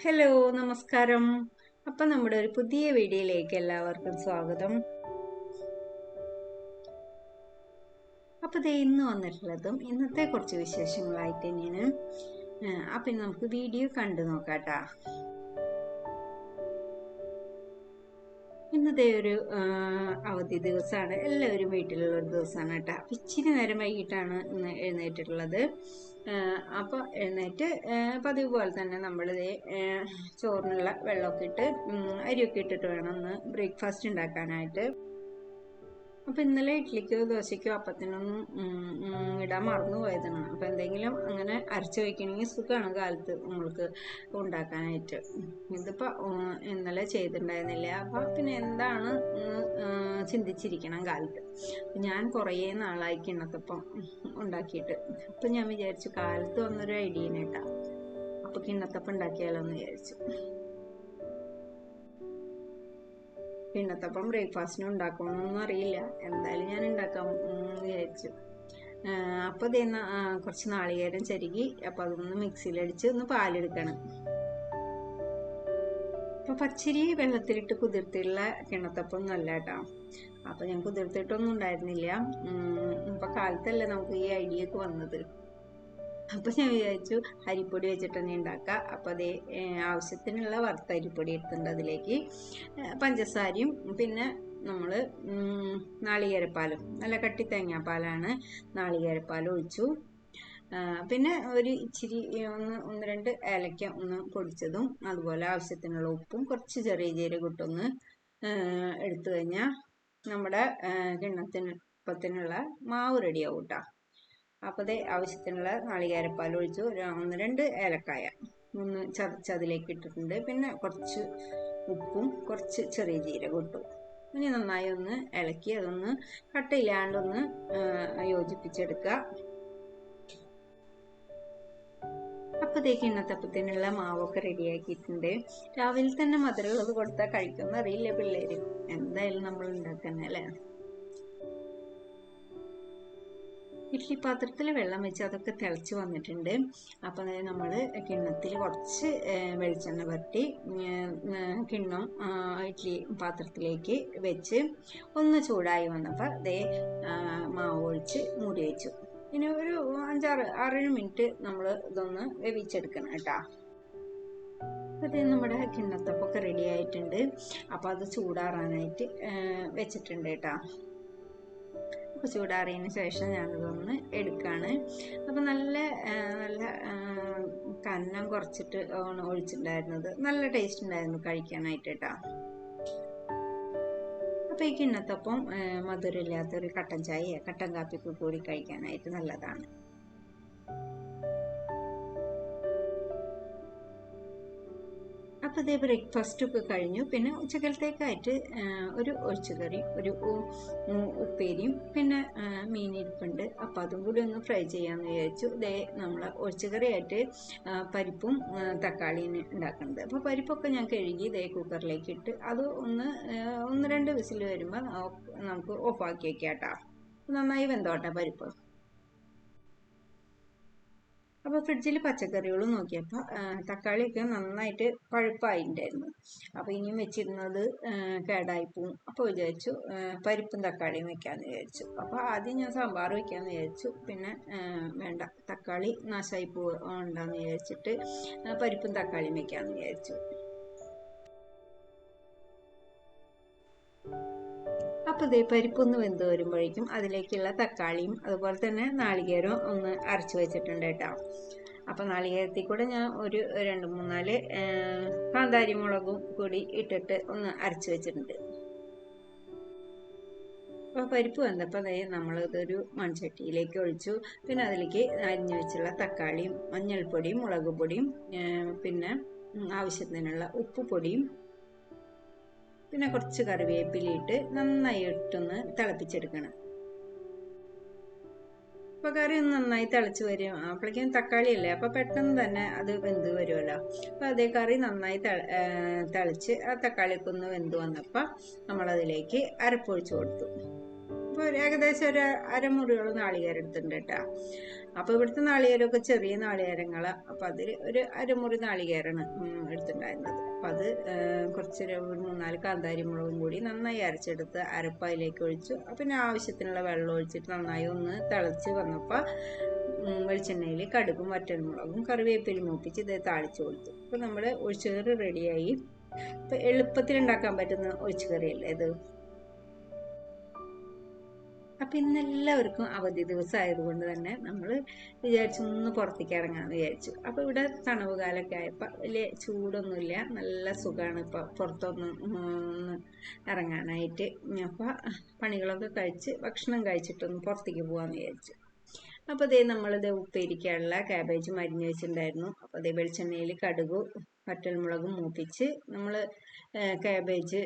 Hello, നമസ്കാരം. അപ്പം നമ്മുടെ ഒരു പുതിയ വീഡിയോയിലേക്ക് എല്ലാവർക്കും സ്വാഗതം. അപ്പോൾ ഇന്ന് വന്നിട്ടുള്ളതും ഇന്നത്തെ കുറച്ച് വിശേഷങ്ങളായിട്ട് തന്നെയാണ്. അപ്പം നമുക്ക് വീഡിയോ കണ്ടു നോക്കാട്ടാ. ഇന്നത്തെ ഒരു അവധി ദിവസമാണ്, എല്ലാവരും വീട്ടിലുള്ള ഒരു ദിവസമാണ് കേട്ടോ. ഇച്ചിരി നേരം വൈകിട്ടാണ് ഇന്ന് എഴുന്നേറ്റിട്ടുള്ളത്. അപ്പോൾ എഴുന്നേറ്റ് പതിവ് പോലെ തന്നെ നമ്മളിത് ചോറിനുള്ള വെള്ളമൊക്കെ ഇട്ട് അരിയൊക്കെ ഇട്ടിട്ട് വേണം ഒന്ന് ബ്രേക്ക്ഫാസ്റ്റ് ഉണ്ടാക്കാനായിട്ട്. അപ്പം ഇന്നലെ ഇഡ്ഡലിക്കോ ദോശയ്ക്കോ അപ്പത്തിനൊന്നും ഇടാൻ മറന്നു പോയതാണ്. അപ്പം എന്തെങ്കിലും അങ്ങനെ അരച്ച് വയ്ക്കണമെങ്കിൽ സുഖമാണ് കാലത്ത് നമ്മൾക്ക് ഉണ്ടാക്കാനായിട്ട്. ഇതിപ്പോൾ ഇന്നലെ ചെയ്തിട്ടുണ്ടായിരുന്നില്ല. അപ്പം പിന്നെ എന്താണ് ചിന്തിച്ചിരിക്കണം കാലത്ത്. ഞാൻ കുറേ നാളായി കിണ്ണത്തപ്പം ഉണ്ടാക്കിയിട്ട്. അപ്പം ഞാൻ വിചാരിച്ചു കാലത്ത് വന്നൊരു ഐഡിയ കേട്ടാ, അപ്പം കിണ്ണത്തപ്പം ഉണ്ടാക്കിയാലോ എന്ന് വിചാരിച്ചു. കിണ്ണത്തപ്പം ബ്രേക്ക്ഫാസ്റ്റിന് ഉണ്ടാക്കണമെന്നൊന്നും അറിയില്ല, എന്തായാലും ഞാൻ ഉണ്ടാക്കാം വിചാരിച്ചു. അപ്പോൾ കുറച്ച് നാളികേരം ചരുകി, അപ്പോൾ അതൊന്ന് മിക്സിയിലടിച്ച് ഒന്ന് പാലെടുക്കണം. അപ്പോൾ പച്ചരി വെള്ളത്തിലിട്ട് കുതിർത്തിയുള്ള കിണ്ണത്തപ്പം നല്ല കേട്ടോ. അപ്പോൾ ഞാൻ കുതിർത്തിട്ടൊന്നും ഉണ്ടായിരുന്നില്ല. അപ്പോൾ കാലത്തല്ലേ നമുക്ക് ഈ ഐഡിയ ഒക്കെ വന്നത്. അപ്പോൾ ഞാൻ വിചാരിച്ചു അരിപ്പൊടി വെച്ചിട്ട് തന്നെ ഉണ്ടാക്കാം. അപ്പോൾ അതേ ആവശ്യത്തിനുള്ള വറുത്ത അരിപ്പൊടി എടുത്തിട്ടുണ്ട്. അതിലേക്ക് പഞ്ചസാരയും പിന്നെ നമ്മൾ നാളികേരപ്പാലും, നല്ല കട്ടി തേങ്ങാപ്പാലാണ്, നാളികേരപ്പാൽ ഒഴിച്ചു. പിന്നെ ഒരു ഇച്ചിരി ഒന്ന് രണ്ട് ഏലക്ക ഒന്ന് പൊടിച്ചതും, അതുപോലെ ആവശ്യത്തിനുള്ള ഉപ്പും കുറച്ച് ചെറിയ ജീരകം ഇട്ടൊന്ന് എടുത്തു കഴിഞ്ഞാൽ നമ്മുടെ കിണ്ണത്തിനുള്ള മാവ് റെഡിയാവും കേട്ടോ. അപ്പോൾ അതേ ആവശ്യത്തിനുള്ള നാളികേരപ്പാൽ ഒഴിച്ചു. ഒന്ന് രണ്ട് ഏലക്കായ ഒന്ന് ചതച്ചതിലേക്ക് ഇട്ടിട്ടുണ്ട്. പിന്നെ കുറച്ച് ഉപ്പും കുറച്ച് ചെറിയ ജീരകം ഇട്ടു. ഇനി നന്നായി ഒന്ന് ഇളക്കി അതൊന്ന് കട്ടയില്ലാണ്ടൊന്ന് യോജിപ്പിച്ചെടുക്കുക. അപ്പോഴത്തേക്ക് ഇന്നത്തപ്പത്തിനുള്ള മാവൊക്കെ റെഡിയാക്കിയിട്ടുണ്ട്. രാവിലെ തന്നെ മധുരമുള്ളത് കൊടുത്താൽ കഴിക്കുമെന്ന് അറിയില്ല പിള്ളേര്. എന്തായാലും നമ്മൾ ഉണ്ടാക്കുന്നത് അല്ലേ. ഇഡ്ഡലി പാത്രത്തിൽ വെള്ളം വെച്ച് അതൊക്കെ തിളച്ച് വന്നിട്ടുണ്ട്. അപ്പം നമ്മൾ കിണ്ണത്തിൽ കുറച്ച് വെളിച്ചെണ്ണ പുരട്ടി കിണ്ണം ഇഡ്ഡലി പാത്രത്തിലേക്ക് വെച്ച് ഒന്ന് ചൂടായി വന്നപ്പോൾ മാവ് ഒഴിച്ച് മൂടി വെച്ചു. ഇനി ഒരു 5-6 മിനിറ്റ് നമ്മൾ ഇതൊന്ന് വേവിച്ചെടുക്കണം കേട്ടോ. അത് നമ്മുടെ കിണ്ണത്തപ്പൊക്കെ റെഡി ആയിട്ടുണ്ട്. അപ്പോൾ അത് ചൂടാറാനായിട്ട് വെച്ചിട്ടുണ്ട് കേട്ടോ. അപ്പോൾ ചൂടാറിയതിന് ശേഷം ഞാനിതൊന്ന് എടുക്കുകയാണ്. അപ്പോൾ നല്ല കന്നം കുറച്ചിട്ട് ഒഴിച്ചിട്ടുണ്ടായിരുന്നത് നല്ല ടേസ്റ്റ് ഉണ്ടായിരുന്നു കഴിക്കാനായിട്ട് കേട്ടോ. അപ്പോൾ ഈ കിണ്ണത്തപ്പം മധുരമില്ലാത്തൊരു കട്ടൻ ചായ കട്ടൻ കാപ്പിക്ക് കൂടി കഴിക്കാനായിട്ട് നല്ലതാണ്. അപ്പോൾ ഇതേ ബ്രേക്ക്ഫാസ്റ്റൊക്കെ കഴിഞ്ഞു. പിന്നെ ഉച്ചക്കലത്തേക്കായിട്ട് ഒരു ഒഴിച്ചുകറി, ഒരു ഉപ്പേരിയും പിന്നെ മീനിരിപ്പുണ്ട്. അപ്പോൾ അതും കൂടി ഒന്ന് ഫ്രൈ ചെയ്യാമെന്ന് വിചാരിച്ചു. നമ്മൾ ഒഴിച്ചുകറിയായിട്ട് പരിപ്പും തക്കാളിയും ഉണ്ടാക്കുന്നത്. അപ്പോൾ പരിപ്പൊക്കെ ഞാൻ കഴുകി കുക്കറിലേക്ക് ഇട്ട് അത് ഒന്ന് രണ്ട് വിസിൽ വരുമ്പോൾ നമുക്ക് ഓഫാക്കി വയ്ക്കാം കേട്ടോ. നന്നായി വെന്തോട്ടെ പരിപ്പ്. അപ്പോൾ ഫ്രിഡ്ജിൽ പച്ചക്കറികളും നോക്കിയപ്പോൾ തക്കാളിയൊക്കെ നന്നായിട്ട് പഴുപ്പായിട്ടുണ്ടായിരുന്നു. അപ്പോൾ ഇനിയും വെച്ചിരുന്നത് കേടായിപ്പോവും. അപ്പോൾ വിചാരിച്ചു പരിപ്പും തക്കാളിയും വെക്കാമെന്ന് വിചാരിച്ചു. അപ്പോൾ ആദ്യം ഞാൻ സാമ്പാർ വയ്ക്കാമെന്ന് വിചാരിച്ചു. പിന്നെ വേണ്ട, തക്കാളി നാശമായി പോകണ്ടെന്ന് വിചാരിച്ചിട്ട് പരിപ്പും തക്കാളിയും വെക്കാമെന്ന് വിചാരിച്ചു. അപ്പോൾ പരിപ്പൊന്ന് വെന്ത് വരുമ്പോഴേക്കും അതിലേക്കുള്ള തക്കാളിയും അതുപോലെ തന്നെ നാളികേരവും ഒന്ന് അരച്ച് വെച്ചിട്ടുണ്ട് കേട്ടോ. അപ്പോൾ നാളികേരത്തിൽ കൂടെ ഞാൻ ഒരു 2-3-4 കാന്താരി മുളകും കൂടി ഇട്ടിട്ട് ഒന്ന് അരച്ച് വെച്ചിട്ടുണ്ട്. അപ്പോൾ പരിപ്പ് വന്നപ്പോൾ നമ്മളിതൊരു മൺചട്ടിയിലേക്ക് ഒഴിച്ചു. പിന്നെ അതിലേക്ക് അരിഞ്ഞു വെച്ചുള്ള തക്കാളിയും മഞ്ഞൾപ്പൊടിയും മുളക് പൊടിയും പിന്നെ ആവശ്യത്തിനുള്ള ഉപ്പുപൊടിയും പിന്നെ കുറച്ച് കറിവേപ്പിലയിട്ട് നന്നായി ഇട്ടൊന്ന് തിളപ്പിച്ചെടുക്കണം. അപ്പോൾ കറി ഒന്ന് നന്നായി തിളച്ച് വരും. അപ്പോഴേക്കും തക്കാളിയല്ലേ, അപ്പോൾ പെട്ടെന്ന് തന്നെ അത് വെന്ത് വരുമല്ലോ. അപ്പോൾ അതേ കറി നന്നായി തിളച്ച് ആ തക്കാളിയൊക്കെ ഒന്ന് വെന്ത് വന്നപ്പോൾ നമ്മളതിലേക്ക് അരപ്പൊഴിച്ച് കൊടുത്തു. അപ്പോൾ ഏകദേശം ഒരു അരമുറിയോളം നാളികേരം എടുത്തിട്ടുണ്ട് കേട്ടോ. അപ്പോൾ ഇവിടുത്തെ നാളികേരമൊക്കെ ചെറിയ നാളികേരങ്ങളാണ്. അപ്പോൾ അതിൽ ഒരു അരമുറി നാളികേരമാണ് എടുത്തിട്ടുണ്ടായിരുന്നത്. അപ്പം അത് കുറച്ച് ഒരു 3-4 കാന്താരി മുളകും കൂടി നന്നായി അരച്ചെടുത്ത് അരപ്പയിലേക്ക് ഒഴിച്ചു. പിന്നെ ആവശ്യത്തിനുള്ള വെള്ളം ഒഴിച്ചിട്ട് നന്നായി ഒന്ന് തിളച്ച് വന്നപ്പോൾ വെളിച്ചെണ്ണയിൽ കടുകും വറ്റൽമുളകും കറിവേപ്പിലും മൂപ്പിച്ച് ഇത് താളിച്ചു കൊടുത്തു. അപ്പോൾ നമ്മുടെ ഒഴിച്ചുകറി റെഡിയായി. അപ്പോൾ എളുപ്പത്തിൽ ഉണ്ടാക്കാൻ പറ്റുന്ന ഒഴിച്ചുകറിയല്ലേ ഇത്. അപ്പം ഇന്നെല്ലാവർക്കും അവധി ദിവസം ആയതുകൊണ്ട് തന്നെ നമ്മൾ വിചാരിച്ചു ഒന്ന് പുറത്തേക്ക് ഇറങ്ങാമെന്ന് വിചാരിച്ചു. അപ്പോൾ ഇവിടെ തണുവ് കാലമൊക്കെ ആയപ്പോൾ വലിയ ചൂടൊന്നുമില്ല, നല്ല സുഖമാണ് ഇപ്പോൾ പുറത്തൊന്ന് ഇറങ്ങാനായിട്ട്. അപ്പോൾ പണികളൊക്കെ കഴിച്ച് ഭക്ഷണം കഴിച്ചിട്ടൊന്ന് പുറത്തേക്ക് പോകാമെന്ന് വിചാരിച്ചു. അപ്പോൾ അതേ നമ്മളിത് ഉപ്പേരിക്കാനുള്ള ക്യാബേജ് മരിഞ്ഞ് വെച്ചിട്ടുണ്ടായിരുന്നു. അപ്പോൾ അതേ വെളിച്ചെണ്ണയിൽ കടുകും വറ്റൽമുളകും മൂപ്പിച്ച് നമ്മൾ ക്യാബേജ്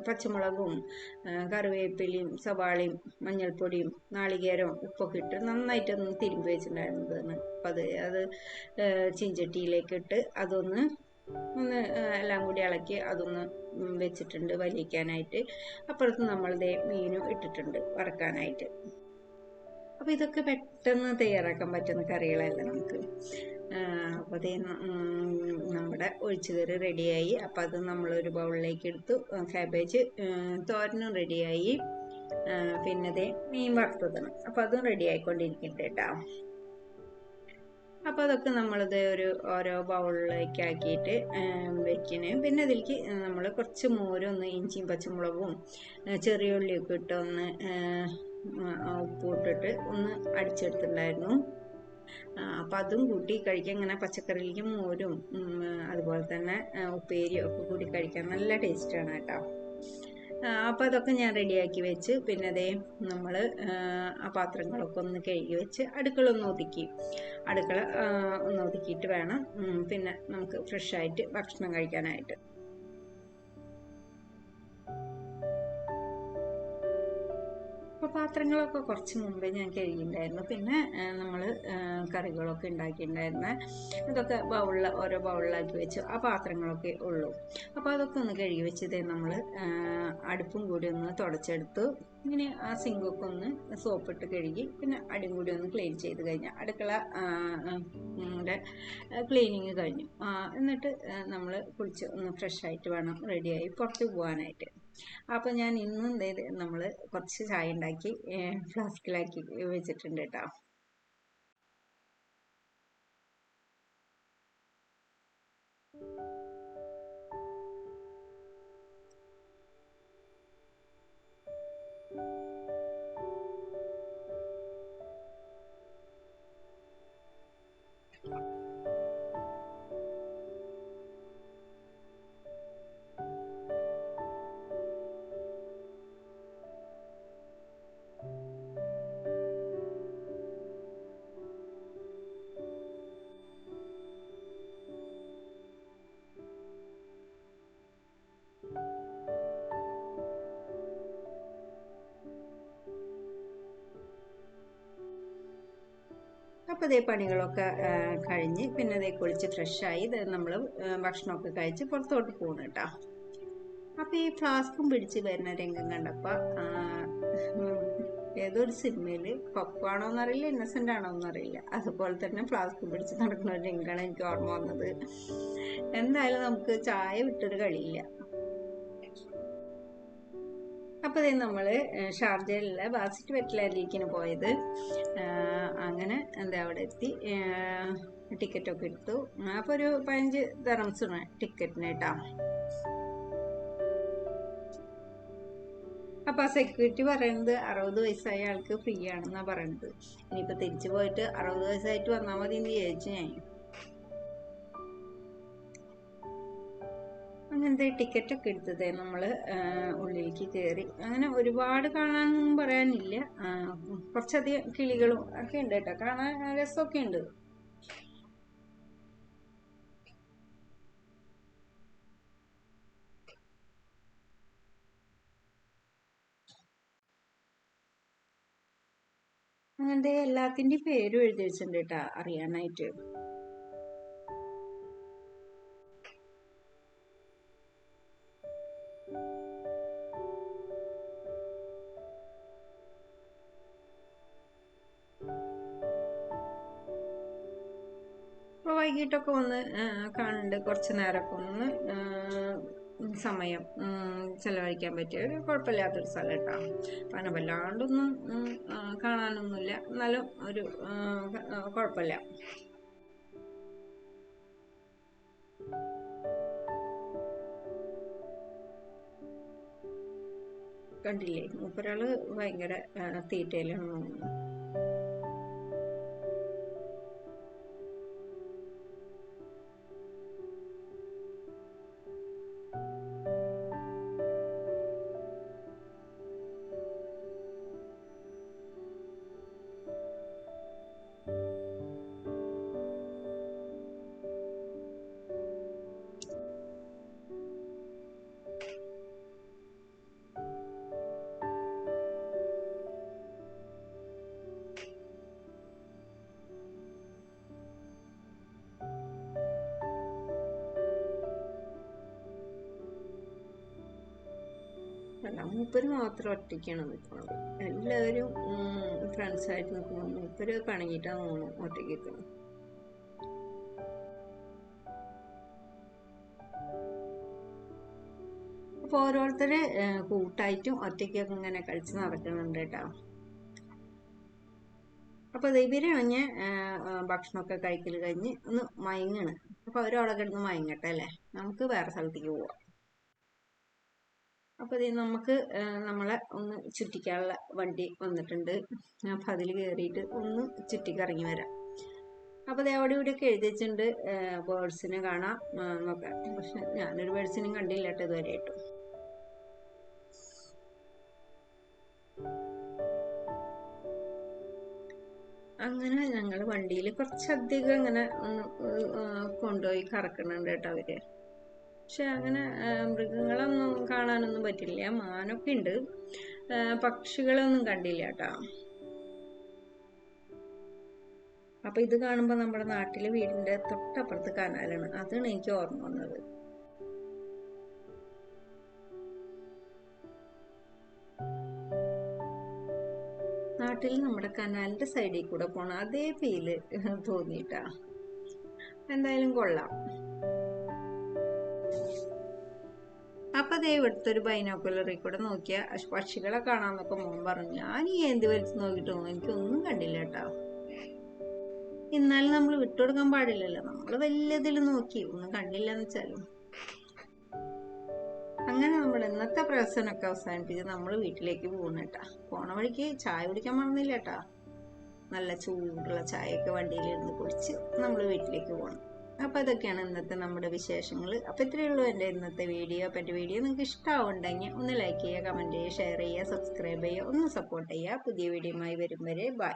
പച്ചമുളകും കറിവേപ്പിലയും സവാളയും മഞ്ഞൾപ്പൊടിയും നാളികേരവും ഉപ്പൊക്കെ ഇട്ട് നന്നായിട്ടൊന്ന് തിരുമ്പി വെച്ചിട്ടുണ്ടായിരുന്നതാണ്. അപ്പം അത് ചീഞ്ചട്ടിയിലേക്ക് ഇട്ട് അതൊന്ന് എല്ലാം കൂടി ഇളക്കി അതൊന്ന് വെച്ചിട്ടുണ്ട് വലിക്കാനായിട്ട്. അപ്പുറത്ത് നമ്മളിതേ മീനും ഇട്ടിട്ടുണ്ട് വറക്കാനായിട്ട്. അപ്പോൾ ഇതൊക്കെ പെട്ടെന്ന് തയ്യാറാക്കാൻ പറ്റുന്ന കറികളല്ല നമുക്ക്. അപ്പോൾ അതേ നമ്മുടെ ഒഴിച്ചുകറി റെഡിയായി. അപ്പോൾ അത് നമ്മളൊരു ബൗളിലേക്ക് എടുത്തു. ക്യാബേജ് തോരനും റെഡിയായി. പിന്നെ അതേ മീൻ വറുത്തതാണ്. അപ്പോൾ അതും റെഡി ആയിക്കൊണ്ടിരിക്കുന്നുണ്ട് കേട്ടോ. അപ്പോൾ അതൊക്കെ നമ്മളിത് ഓരോ ബൗളിലേക്ക് ആക്കിയിട്ട് വെക്കണേ. പിന്നെ അതിലേക്ക് നമ്മൾ കുറച്ച് മോരൊന്ന് ഇഞ്ചിയും പച്ചമുളകും ചെറിയ ഉള്ളിയൊക്കെ ഇട്ട് ഒന്ന് ഉപ്പ് ഇട്ടിട്ട് ഒന്ന് അടിച്ചെടുത്തിട്ടുണ്ടായിരുന്നു. അപ്പം അതും കൂട്ടി കഴിക്കാൻ ഇങ്ങനെ പച്ചക്കറിയിലേക്ക് മോരും അതുപോലെ തന്നെ ഉപ്പേരിയും ഒക്കെ കൂടി കഴിക്കാൻ നല്ല ടേസ്റ്റാണ് കേട്ടോ. അപ്പം അതൊക്കെ ഞാൻ റെഡിയാക്കി വെച്ച് പിന്നെ അതേ നമ്മൾ ആ പാത്രങ്ങളൊക്കെ ഒന്ന് കഴുകി വെച്ച് അടുക്കള ഒന്ന് ഒതുക്കിയിട്ട് വേണം പിന്നെ നമുക്ക് ഫ്രഷായിട്ട് ഭക്ഷണം കഴിക്കാനായിട്ട്. അപ്പോൾ പാത്രങ്ങളൊക്കെ കുറച്ച് മുമ്പേ ഞാൻ കഴുകിയിട്ടുണ്ടായിരുന്നു. പിന്നെ നമ്മൾ കറികളൊക്കെ ഉണ്ടാക്കിയിട്ടുണ്ടായിരുന്ന ഇതൊക്കെ ഓരോ ബൗളിലാക്കി വെച്ചു. ആ പാത്രങ്ങളൊക്കെ ഉള്ളൂ. അപ്പോൾ അതൊക്കെ ഒന്ന് കഴുകി വെച്ചത് നമ്മൾ അടുപ്പും കൂടി ഒന്ന് തുടച്ചെടുത്തു. ഇങ്ങനെ ആ സിങ്കൊക്കെ ഒന്ന് സോപ്പിട്ട് കഴുകി പിന്നെ അടിയും കൂടി ഒന്ന് ക്ലീൻ ചെയ്ത് കഴിഞ്ഞാൽ അടുക്കള ക്ലീനിങ് കഴിഞ്ഞു. എന്നിട്ട് നമ്മൾ കുളിച്ച് ഒന്ന് ഫ്രഷായിട്ട് വേണം റെഡിയായി പുറത്ത് പോകാനായിട്ട്. അപ്പോൾ ഞാൻ ഇന്നും നമ്മൾ കുറച്ച് ചായ ഉണ്ടാക്കി ഫ്ലാസ്കിലാക്കി വെച്ചിട്ടുണ്ട് കേട്ടോ. അപ്പോൾ ഇതേ പണികളൊക്കെ കഴിഞ്ഞ് പിന്നെ അതേ കുളിച്ച് ഫ്രഷായി ഇത് നമ്മൾ ഭക്ഷണമൊക്കെ കഴിച്ച് പുറത്തോട്ട് പോകുന്നു കേട്ടോ. അപ്പോൾ ഈ ഫ്ലാസ്കും പിടിച്ച് വരുന്ന രംഗം കണ്ടപ്പോൾ ഏതൊരു സിനിമയിൽ പപ്പാണോ എന്നറിയില്ല ഇന്നസെൻ്റ് ആണോ എന്നറിയില്ല, അതുപോലെ തന്നെ ഫ്ലാസ്ക് പിടിച്ച് നടക്കുന്ന ഒരു രംഗമാണ് എനിക്ക് ഓർമ്മ വന്നത്. എന്തായാലും നമുക്ക് ചായ വിട്ടൊരു കളിയില്ല. അപ്പോൾ ഇത് നമ്മൾ ഷാർജയിലുള്ള ബാസിറ്റ് വെറ്റ്ലാൻഡിലേക്കാണ് പോയത്. അങ്ങനെ അവിടെ എത്തി ടിക്കറ്റൊക്കെ എടുത്തു. അപ്പോൾ ഒരു 15 ദിർഹംസാണ് ടിക്കറ്റിന് കേട്ടോ. അപ്പോൾ ആ സെക്യൂരിറ്റി പറയുന്നത് 60 വയസ്സായ ആൾക്ക് ഫ്രീ ആണെന്നാണ് പറയുന്നത്. ഇനിയിപ്പോൾ തിരിച്ചു പോയിട്ട് 60 വയസ്സായിട്ട് വന്നാൽ മതി എന്ന് വിചാരിച്ചു ഞാൻ. അങ്ങനത്തെ ടിക്കറ്റൊക്കെ എടുത്തത് നമ്മൾ ഉള്ളിലേക്ക് കയറി. അങ്ങനെ ഒരുപാട് കാണാനൊന്നും പറയാനില്ല. കുറച്ചധികം കിളികളും ഒക്കെ ഉണ്ട് കേട്ടോ, കാണാൻ രസമൊക്കെ ഉണ്ട്. അങ്ങനത്തെ എല്ലാത്തിൻ്റെയും പേരും എഴുതി വെച്ചിട്ടുണ്ട് കേട്ടോ അറിയാനായിട്ട്. അപ്പോൾ വൈകിട്ടൊക്കെ ഒന്ന് കാണുന്നുണ്ട്, കുറച്ച് നേരമൊക്കെ ഒന്ന് സമയം ചെലവഴിക്കാൻ പറ്റിയ ഒരു കുഴപ്പമില്ലാത്തൊരു സ്ഥലം കേട്ടോ. കാരണം വല്ലാണ്ടൊന്നും കാണാനൊന്നുമില്ല, എന്നാലും ഒരു കുഴപ്പമില്ല. കണ്ടില്ലേ, മൂപ്പരാള് ഭയങ്കര തീറ്റയിലാണ് തോന്നുന്നു. അല്ല, മൂപ്പര് മാത്രം ഒറ്റയ്ക്കാണ് നിൽക്കുന്നത്. എല്ലാവരും ഫ്രണ്ട്സായിട്ട് നിൽക്കുമ്പോൾ മൂപ്പര് പിണങ്ങിയിട്ടാണ് തോന്നുന്നു ഒറ്റയ്ക്ക് നിൽക്കുന്നത്. അപ്പോൾ ഓരോരുത്തര് കൂട്ടായിട്ടും ഒറ്റയ്ക്കൊക്കെ ഇങ്ങനെ കളിച്ച് നടക്കുന്നുണ്ട് കേട്ടോ. അപ്പോൾ ഇവരാണെങ്കിൽ ഭക്ഷണമൊക്കെ കഴിക്കൽ കഴിഞ്ഞ് ഒന്ന് മയങ്ങാണ്. അപ്പോൾ അവരവിടെ കിടന്ന് മയങ്ങട്ടെ അല്ലേ, നമുക്ക് വേറെ സ്ഥലത്തേക്ക് പോവാം. അപ്പോൾ നമുക്ക് നമ്മളെ ഒന്ന് ചുറ്റിക്കാനുള്ള വണ്ടി വന്നിട്ടുണ്ട്. അപ്പം അതിൽ കയറിയിട്ട് ഒന്ന് ചുറ്റിക്കറങ്ങി വരാം. അപ്പോൾ അവിടെ ഇവിടെയൊക്കെ എഴുതി വെച്ചിട്ടുണ്ട് ബേർഡ്സിനെ കാണാം എന്നൊക്കെ. പക്ഷെ ഞാനൊരു ബേർഡ്സിനെയും കണ്ടില്ല കേട്ടോ ഇതുവരെയായിട്ടും. അങ്ങനെ ഞങ്ങൾ വണ്ടിയിൽ കുറച്ചധികം ഇങ്ങനെ ഒന്ന് കൊണ്ടുപോയി കറക്കുന്നുണ്ട് കേട്ടോ അവര്. പക്ഷെ അങ്ങനെ മൃഗങ്ങളൊന്നും കാണാനൊന്നും പറ്റില്ല. മാനൊക്കെ ഉണ്ട്, പക്ഷികളൊന്നും കണ്ടില്ല കേട്ടോ. അപ്പൊ ഇത് കാണുമ്പോ നമ്മുടെ നാട്ടിലെ വീടിന്റെ തൊട്ടപ്പുറത്ത് കനാലാണ്, അതാണ് എനിക്ക് ഓർമ്മ വന്നത്. നാട്ടിൽ നമ്മുടെ കനാലിന്റെ സൈഡിൽ കൂടെ പോണ അതേ ഫീല് തോന്നിട്ടാ. എന്തായാലും കൊള്ളാം. അപ്പൊ അതേ ഇവിടുത്തെ ഒരു ബൈനോക്കുലറിൽ കൂടെ നോക്കിയ പക്ഷികളെ കാണാന്നൊക്കെ മോൻ പറഞ്ഞു. ഞാൻ ഈ എന്ത് വലിച്ച് നോക്കിയിട്ട് എനിക്കൊന്നും കണ്ടില്ല കേട്ടോ. എന്നാലും നമ്മൾ വിട്ടുകൊടുക്കാൻ പാടില്ലല്ലോ, നമ്മൾ വലിയതിൽ നോക്കി ഒന്നും കണ്ടില്ല എന്ന് വെച്ചാലും. അങ്ങനെ നമ്മൾ ഇന്നത്തെ പ്രവർത്തനമൊക്കെ അവസാനിപ്പിച്ച് നമ്മൾ വീട്ടിലേക്ക് പോകുന്നു കേട്ടാ. പോണ വഴിക്ക് ചായ കുടിക്കാൻ മറന്നില്ല കേട്ടാ. നല്ല ചൂടുള്ള ചായയൊക്കെ വണ്ടിയിലിരുന്ന് കുടിച്ച് നമ്മൾ വീട്ടിലേക്ക് പോകണം. അപ്പോൾ ഇതൊക്കെയാണ് ഇന്നത്തെ നമ്മുടെ വിശേഷങ്ങൾ. അപ്പോൾ ഇത്രയേ ഉള്ളൂ എൻ്റെ ഇന്നത്തെ വീഡിയോ. അപ്പോൾ എൻ്റെ വീഡിയോ നിങ്ങൾക്ക് ഇഷ്ടമാവുണ്ടെങ്കിൽ ഒന്ന് ലൈക്ക് ചെയ്യുക, കമൻറ്റ് ചെയ്യുക, ഷെയർ ചെയ്യുക, സബ്സ്ക്രൈബ് ചെയ്യുക, ഒന്ന് സപ്പോർട്ട് ചെയ്യുക. പുതിയ വീഡിയോയുമായി വരും വരെ ബൈ.